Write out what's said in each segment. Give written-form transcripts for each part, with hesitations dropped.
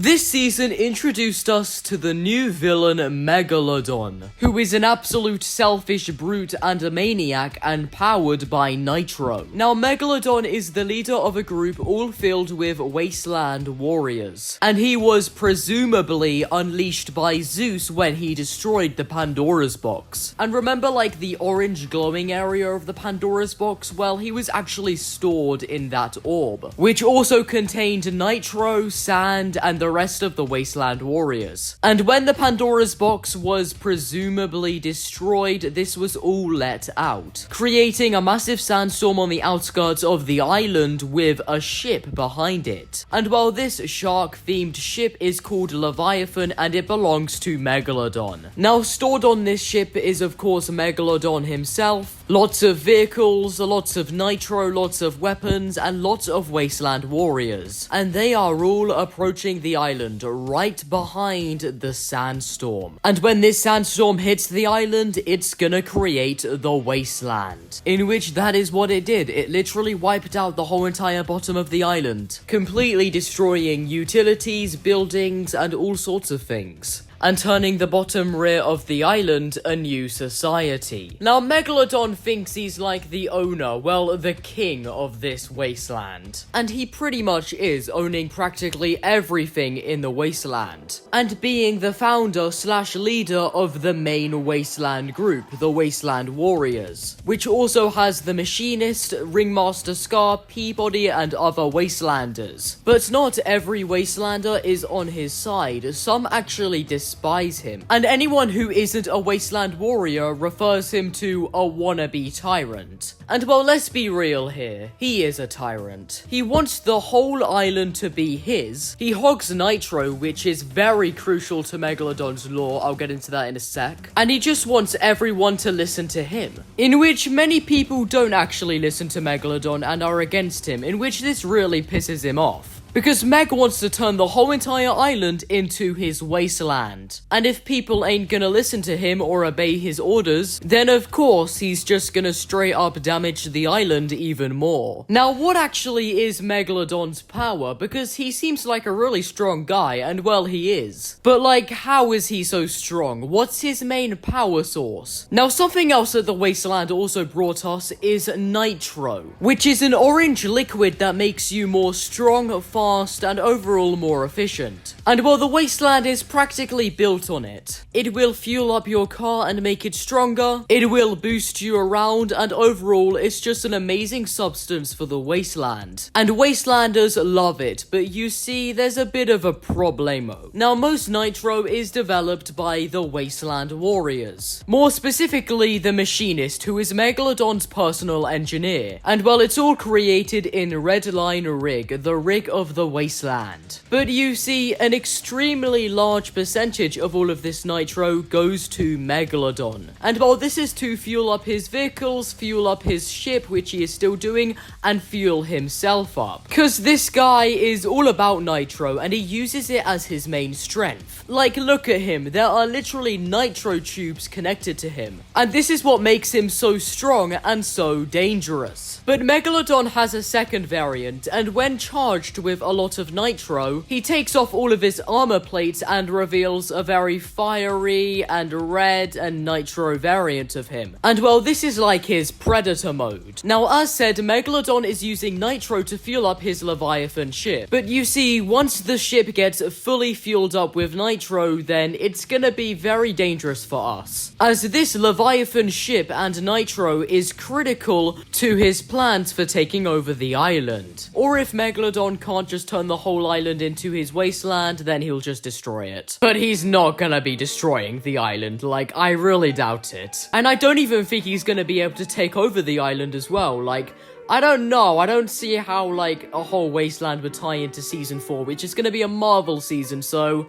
This season introduced us to the new villain Megalodon, who is an absolute selfish brute and a maniac and powered by Nitro. Now Megalodon is the leader of a group all filled with wasteland warriors, and he was presumably unleashed by Zeus when he destroyed the Pandora's box. And remember, like, the orange glowing area of the Pandora's box? Well, he was actually stored in that orb, which also contained Nitro, sand, and the rest of the wasteland warriors. And when the Pandora's box was presumably destroyed, this was all let out, creating a massive sandstorm on the outskirts of the island with a ship behind it. And well, this shark-themed ship is called Leviathan, and it belongs to Megalodon. Now, stored on this ship is of course Megalodon himself, lots of vehicles, lots of Nitro, lots of weapons, and lots of wasteland warriors. And they are all approaching the island right behind the sandstorm. And when this sandstorm hits the island, it's gonna create the wasteland. In which that is what it did. It literally wiped out the whole entire bottom of the island, completely destroying utilities, buildings, and all sorts of things, and turning the bottom rear of the island a new society. Now, Megalodon thinks he's like the owner, well, the king of this wasteland. And he pretty much is, owning practically everything in the wasteland, and being the founder slash leader of the main wasteland group, the Wasteland Warriors, which also has the Machinist, Ringmaster Scar, Peabody, and other Wastelanders. But not every Wastelander is on his side. Some actually despise him, and anyone who isn't a wasteland warrior refers him to a wannabe tyrant. And well, let's be real here, he is a tyrant. He wants the whole island to be his. He hogs Nitro, which is very crucial to Megalodon's lore, I'll get into that in a sec. And he just wants everyone to listen to him, in which many people don't actually listen to Megalodon and are against him, in which this really pisses him off. Because Meg wants to turn the whole entire island into his wasteland. And if people ain't gonna listen to him or obey his orders, then of course he's just gonna straight up damage the island even more. Now, what actually is Megalodon's power? Because he seems like a really strong guy, and well, he is. But like, how is he so strong? What's his main power source? Now, something else that the wasteland also brought us is Nitro, which is an orange liquid that makes you more strong, fast, and overall more efficient. And while the wasteland is practically built on it, it will fuel up your car and make it stronger, it will boost you around, and overall it's just an amazing substance for the wasteland. And wastelanders love it, but you see, there's a bit of a problemo. Now, most Nitro is developed by the Wasteland Warriors, more specifically the Machinist, who is Megalodon's personal engineer. And well, it's all created in Redline Rig, the rig of the wasteland. But you see, an extremely large percentage of all of this Nitro goes to Megalodon. And while this is to fuel up his vehicles, fuel up his ship, which he is still doing, and fuel himself up. Because this guy is all about Nitro, and he uses it as his main strength. Like, look at him, there are literally Nitro tubes connected to him. And this is what makes him so strong and so dangerous. But Megalodon has a second variant, and when charged with a lot of Nitro, he takes off all of his armor plates and reveals a very fiery and red and Nitro variant of him. And well, this is like his Predator mode. Now, as said, Megalodon is using Nitro to fuel up his Leviathan ship. But you see, once the ship gets fully fueled up with Nitro, then it's gonna be very dangerous for us, as this Leviathan ship and Nitro is critical to his plans for taking over the island. Or if Megalodon can't just turn the whole island into his wasteland, then he'll just destroy it. But he's not gonna be destroying the island, like, I really doubt it. And I don't even think he's gonna be able to take over the island as well, like, I don't know, I don't see how, like, a whole wasteland would tie into Season 4, which is gonna be a Marvel season, so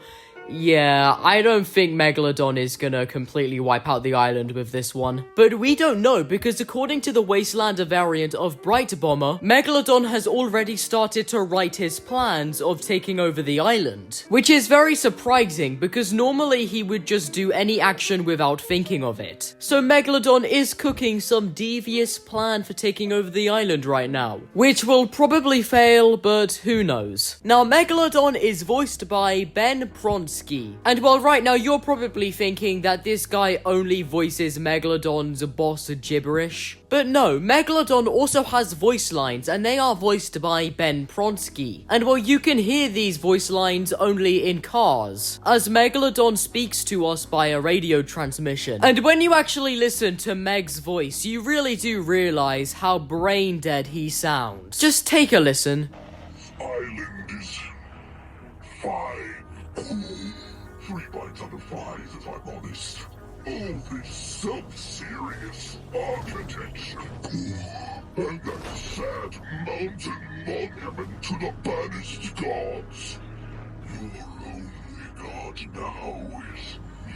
Yeah, I don't think Megalodon is gonna completely wipe out the island with this one. But we don't know, because according to the Wastelander variant of Bright Bomber, Megalodon has already started to write his plans of taking over the island. Which is very surprising, because normally he would just do any action without thinking of it. So Megalodon is cooking some devious plan for taking over the island right now. Which will probably fail, but who knows. Now, Megalodon is voiced by Ben Pronsky. And well, right now you're probably thinking that this guy only voices Megalodon's boss gibberish. But no, Megalodon also has voice lines, and they are voiced by Ben Pronsky. And well, you can hear these voice lines only in cars, as Megalodon speaks to us by a radio transmission. And when you actually listen to Meg's voice, you really do realize how brain dead he sounds. Just take a listen. Island is 5. 3 bites out of 5, if I'm honest. Oh, this self-serious architecture. And that sad mountain monument to the banished gods. Your only god now is me.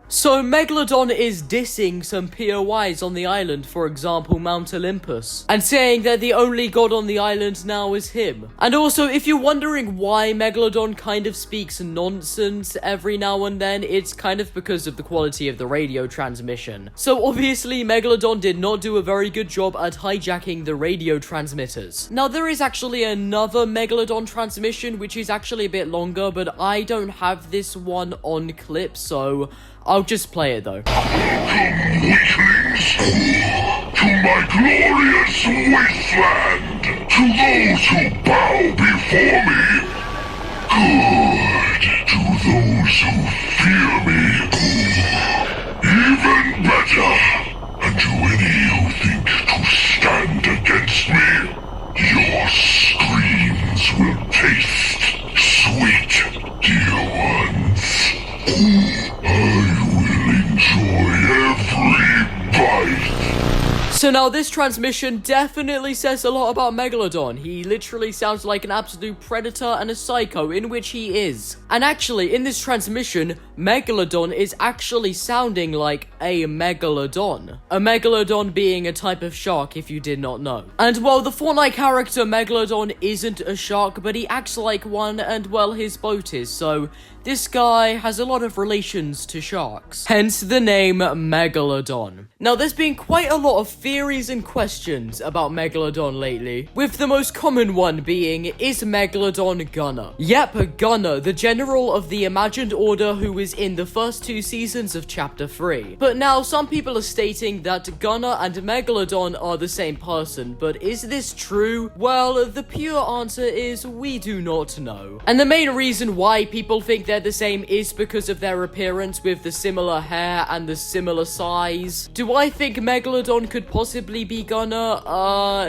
So Megalodon is dissing some POIs on the island, for example Mount Olympus, and saying that the only god on the island now is him. And also, if you're wondering why Megalodon kind of speaks nonsense every now and then, it's kind of because of the quality of the radio transmission. So obviously Megalodon did not do a very good job at hijacking the radio transmitters. Now there is actually another Megalodon transmission which is actually a bit longer, but I don't have this one on clip, so I'll just play it though. Welcome, weaklings, to my glorious wasteland. To those who bow before me, good. To those who fear me, even better. And to any who think to stand against me, your screams will taste sweet, dear ones. I will enjoy every bite. So now this transmission definitely says a lot about Megalodon. He literally sounds like an absolute predator and a psycho, in which he is. And actually, in this transmission, Megalodon is actually sounding like a megalodon. A megalodon being a type of shark, if you did not know. And well, the Fortnite character Megalodon isn't a shark, but he acts like one, and well, his boat is, so this guy has a lot of relations to sharks. Hence the name Megalodon. Now, there's been quite a lot of theories and questions about Megalodon lately, with the most common one being, is Megalodon Gunner? Yep, Gunner, the general of the Imagined Order who is in the first 2 seasons of Chapter 3. But now, some people are stating that Gunner and Megalodon are the same person, but is this true? Well, the pure answer is we do not know. And the main reason why people think they're the same is because of their appearance with the similar hair and the similar size. Do I think Megalodon could possibly be Gunner?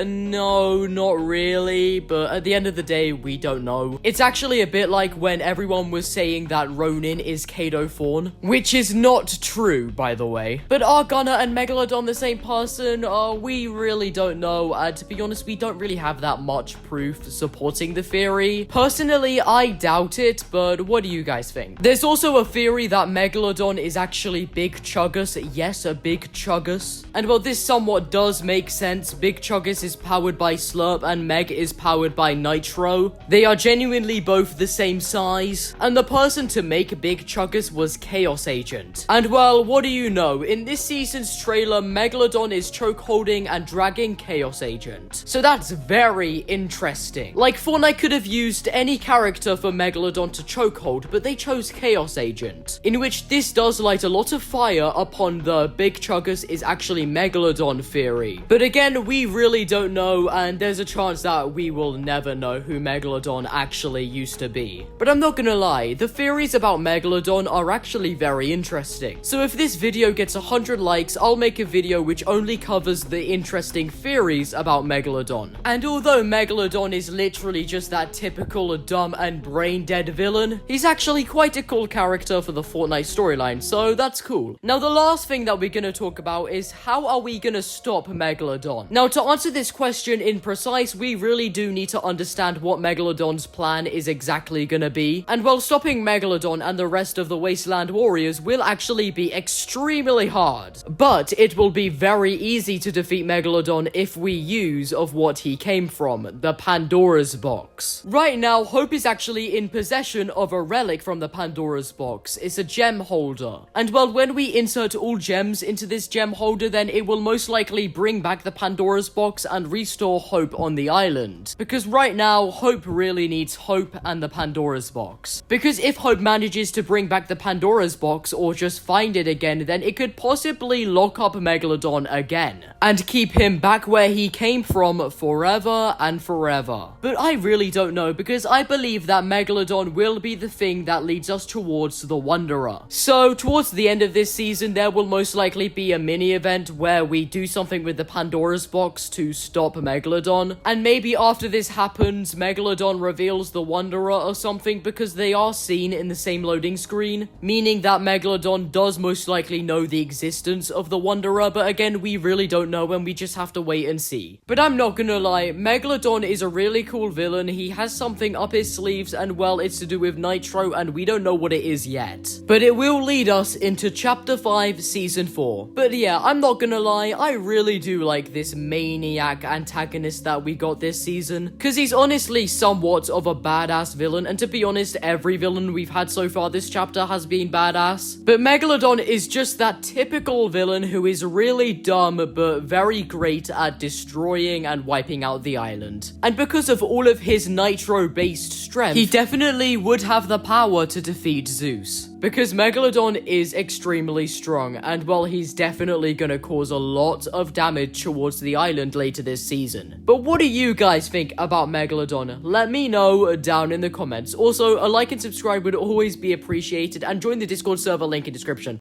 No, not really, but at the end of the day, we don't know. It's actually a bit like when everyone was saying that Ronin is Kato Fawn, which is not true, by the way. But are Gunner and Megalodon the same person? We really don't know, and to be honest, we don't really have that much proof supporting the theory. Personally, I doubt it, but what do you guys think? There's also a theory that Megalodon is actually Big Chuggus. Yes, a Big Chuggus. And well, this somewhat does make sense. Big Chuggus is powered by Slurp and Meg is powered by Nitro. They are genuinely both the same size. And the person to make Big Chuggus was Chaos Agent. And well, what do you know? In this season's trailer, Megalodon is chokeholding and dragging Chaos Agent. So that's very interesting. Like, Fortnite could have used any character for Megalodon to chokehold, but they chose Chaos Agent, in which this does light a lot of fire upon the Big Chuggus is actually Megalodon theory. But again, we really don't know, and there's a chance that we will never know who Megalodon actually used to be. But I'm not gonna lie, the theories about Megalodon are actually very interesting. So if this video gets 100 likes, I'll make a video which only covers the interesting theories about Megalodon. And although Megalodon is literally just that typical dumb and brain dead villain, he's actually actually quite a cool character for the Fortnite storyline, so that's cool. Now, the last thing that we're gonna talk about is how are we gonna stop Megalodon? Now, to answer this question in precise, we really do need to understand what Megalodon's plan is exactly gonna be. And while stopping Megalodon and the rest of the Wasteland Warriors will actually be extremely hard, but it will be very easy to defeat Megalodon if we use of what he came from, the Pandora's box. Right now, Hope is actually in possession of a relic from the Pandora's box. It's a gem holder. And well, when we insert all gems into this gem holder, then it will most likely bring back the Pandora's box and restore Hope on the island. Because right now, Hope really needs Hope and the Pandora's box. Because if Hope manages to bring back the Pandora's box or just find it again, then it could possibly lock up Megalodon again and keep him back where he came from forever and forever. But I really don't know, because I believe that Megalodon will be the thing that leads us towards the Wanderer. So towards the end of this season, there will most likely be a mini event where we do something with the Pandora's box to stop Megalodon. And maybe after this happens, Megalodon reveals the Wanderer or something, because they are seen in the same loading screen, meaning that Megalodon does most likely know the existence of the Wanderer, but again, we really don't know and we just have to wait and see. But I'm not gonna lie, Megalodon is a really cool villain. He has something up his sleeves, and well, it's to do with Nitro, and we don't know what it is yet. But it will lead us into Chapter 5, Season 4. But yeah, I'm not gonna lie, I really do like this maniac antagonist that we got this season, because he's honestly somewhat of a badass villain, and to be honest, every villain we've had so far this chapter has been badass. But Megalodon is just that typical villain who is really dumb, but very great at destroying and wiping out the island. And because of all of his Nitro-based strength, he definitely would have the power to defeat Zeus. Because Megalodon is extremely strong, and well, he's definitely gonna cause a lot of damage towards the island later this season. But what do you guys think about Megalodon? Let me know down in the comments. Also, a like and subscribe would always be appreciated, and join the Discord server, link in description.